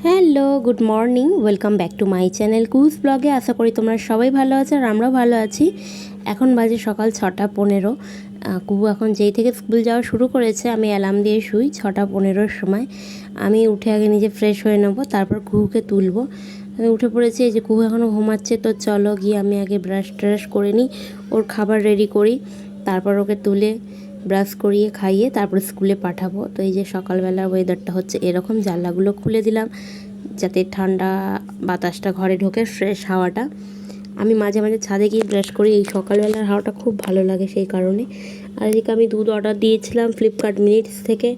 Hello, good morning, welcome back to my channel কুজ ব্লগে। আশা করি তোমরা সবাই ভালো আছো আর আমরাও ভালো আছি। এখন বাজে সকাল 6:15। কুহু এখন যেই থেকে স্কুল যাওয়া শুরু করেছে আমি অ্যালার্ম দিয়ে শুই 6:15-র সময়। আমি উঠে আগে নিজে ফ্রেশ হয়ে নেবো, তারপর কুহুকে তুলবো। আমি উঠে পড়েছি, এই যে কুহু এখনও ঘুমাচ্ছে, তো চলো গিয়ে আমি আগে ব্রাশ ট্রাশ করে নিই, ওর খাবার রেডি করি, তারপর ওকে তুলে ব্রাশ করিয়ে খাইয়ে তারপর স্কুলে পাঠাবো। তো এই যে সকালবেলার ওয়েদারটা হচ্ছে এরকম, জানলাগুলো খুলে দিলাম যাতে ঠান্ডা বাতাসটা ঘরে ঢোকে, ফ্রেশ হাওয়াটা। আমি মাঝে মাঝে ছাদে গিয়ে ব্রাশ করি, এই সকালবেলার হাওয়াটা খুব ভালো লাগে সেই কারণে। আর এদিকে আমি দুধ অর্ডার দিয়েছিলাম ফ্লিপকার্ট মিনিটস থেকে,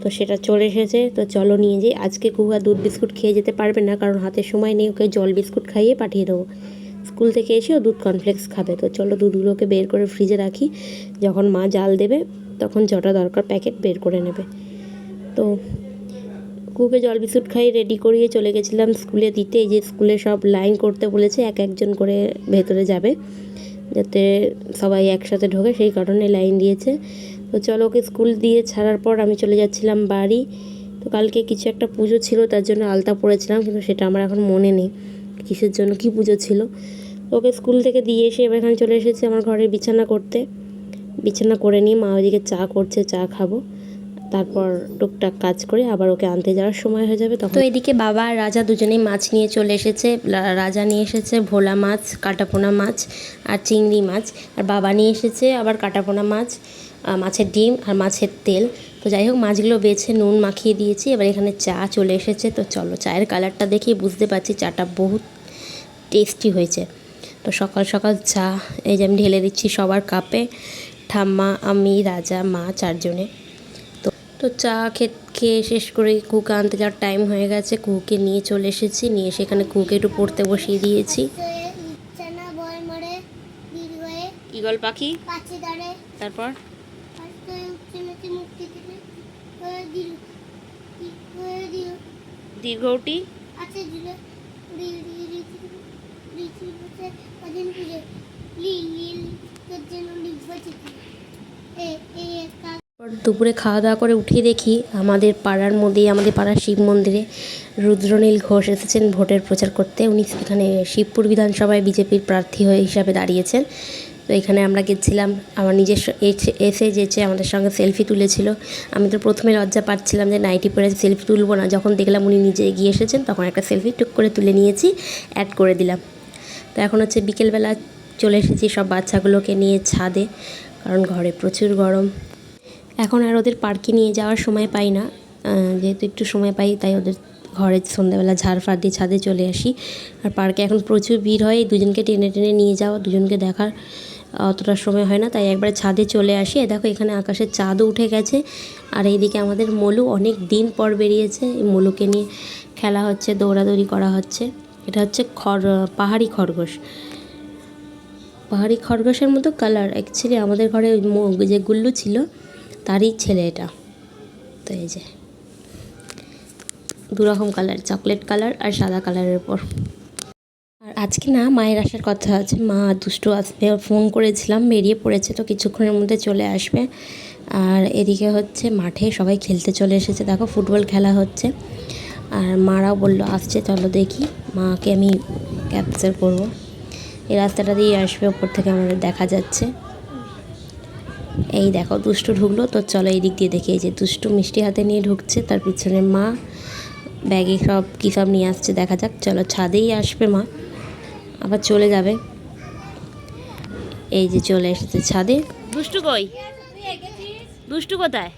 তো সেটা চলে এসেছে। তো চলো নিয়ে যাই। আজকে কুহা দুধ বিস্কুট খেয়ে যেতে পারবে না, কারণ হাতে সময় নেই, ওকে জল বিস্কুট খাইয়ে পাঠিয়ে দেবো। স্কুল থেকে এসে ও দুধ কর্নফ্লেক্স খাবে। তো চলো দুধগুলোকে বের করে ফ্রিজে রাখি, যখন মা জাল দেবে তখন যটা দরকার প্যাকেট বের করে নেবে। তো কুকে জল বিস্কুট খাই রেডি করিয়ে চলে গেছিলাম স্কুলে দিতে। এই যে স্কুলে সব লাইন করতে বলেছে, এক একজন করে ভেতরে যাবে যাতে সবাই একসাথে ঢোকে, সেই কারণে লাইন দিয়েছে। তো চলো ওকে স্কুল দিয়ে ছাড়ার পর আমি চলে যাচ্ছিলাম বাড়ি। তো কালকে কিছু একটা পুজো ছিল, তার জন্য আলতা পরেছিলাম, কিন্তু সেটা আমার এখন মনে নেই কিসের জন্য, কী পুজো ছিল। ওকে স্কুল থেকে দিয়ে এসে এবার এখানে চলে এসেছি আমার ঘরের বিছানা করতে। বিছানা করে নিয়ে মা ওইদিকে চা করছে, চা খাবো, তারপর টুকটাক কাজ করে আবার ওকে আনতে যাওয়ার সময় হয়ে যাবে তখন। তো এদিকে বাবা আর রাজা দুজনেই মাছ নিয়ে চলে এসেছে। রাজা নিয়ে এসেছে ভোলা মাছ, কাটাপোনা মাছ আর চিংড়ি মাছ, আর বাবা নিয়ে এসেছে আবার কাটাপোনা মাছ, মাছের ডিম আর মাছের তেল। তো যাই হোক, মাছগুলো বেছে নুন মাখিয়ে দিয়েছি। এবার এখানে চা চলে এসেছে। তো চলো, চায়ের কালারটা দেখেই বুঝতে পারছি চাটা বহুত টেস্টি হয়েছে। তো সকাল সকাল চা এই যে আমি ঢেলে দিচ্ছি সবার কাপে, ঠাম্মা, আমি, রাজা, মা, চারজনে। তো চা খেয়ে শেষ করে কুকে আনতে যাওয়ার টাইম হয়ে গেছে। কুকে নিয়ে চলে এসেছি, নিয়ে এসে এখানে কুকে একটু পড়তে বসিয়ে দিয়েছি। ঈগল পাখি, তারপর দীর্ঘটি, দুপুরে খাওয়া দাওয়া করে উঠিয়ে দেখি আমাদের পাড়ার মধ্যেই, আমাদের পাড়ার শিব মন্দিরে রুদ্রনীল ঘোষ এসেছেন ভোটের প্রচার করতে। উনি এখানে শিবপুর বিধানসভায় বিজেপির প্রার্থী হয়ে হিসাবে দাঁড়িয়েছেন। তো এখানে আমরা গেছিলাম, আমার নিজস্ব এসে যেছে আমাদের সঙ্গে সেলফি তুলেছিল। আমি তো প্রথমে লজ্জা পাচ্ছিলাম যে নাইটি পরে সেলফি তুলবো না, যখন দেখলাম উনি নিজে এগিয়ে এসেছেন তখন একটা সেলফি টুক করে তুলে নিয়েছি, অ্যাড করে দিলাম। তো এখন হচ্ছে বিকেলবেলা চলে এসেছি সব বাচ্চাগুলোকে নিয়ে ছাদে, কারণ ঘরে প্রচুর গরম। এখন আর ওদের পার্কে নিয়ে যাওয়ার সময় পাই না, যেহেতু একটু সময় পাই তাই ওদের ঘরে সন্ধ্যাবেলা ঝাড় ফাড় দিয়ে ছাদে চলে আসি। আর পার্কে এখন প্রচুর ভিড় হয়, দুজনকে টেনে টেনে নিয়ে যাওয়া, দুজনকে দেখার অতটা সময় হয় না, তাই একবারে ছাদে চলে আসি। দেখো এখানে আকাশের চাঁদও উঠে গেছে। আর এইদিকে আমাদের মলু অনেক দিন পর বেরিয়েছে, এই মলুকে নিয়ে খেলা হচ্ছে, দৌড়াদৌড়ি করা হচ্ছে। এটা হচ্ছে পাহাড়ি খরগোশ। পাহাড়ি খরগোশের মতো কালার, অ্যাকচুয়ালি আমাদের ঘরে যে গুল্লু ছিল তারই ছেলে এটা। তো এই যে দুরকম কালার, চকলেট কালার আর সাদা কালারের উপর। আর আজকে না মায়ের আসার কথা আছে, মা দুষ্টু আসবে, ওর ফোন করেছিলাম, বেরিয়ে পড়েছে, তো কিছুক্ষণের মধ্যে চলে আসবে। আর এদিকে হচ্ছে মাঠে সবাই খেলতে চলে এসেছে, দেখো ফুটবল খেলা হচ্ছে। আর মারাও বললো আসছে, চলো দেখি, মাকে আমি ক্যাপচার করবো। এই রাস্তাটা দিয়ে আসবে, ওপর থেকে আমাদের দেখা যাচ্ছে। এই দেখো দুষ্টু ঢুকলো, তো চলো এই দিক দিয়ে দেখি। এই যে দুষ্টু মিষ্টি হাতে নিয়ে ঢুকছে, তার পিছনে মা ব্যাগে সব কী সব নিয়ে আসছে, দেখা যাক। চলো, ছাদেই আসবে মা, আবার চলে যাবে। এই যে চলে এসেছে ছাদে। দুষ্টু কই? দুষ্টু কোথায়?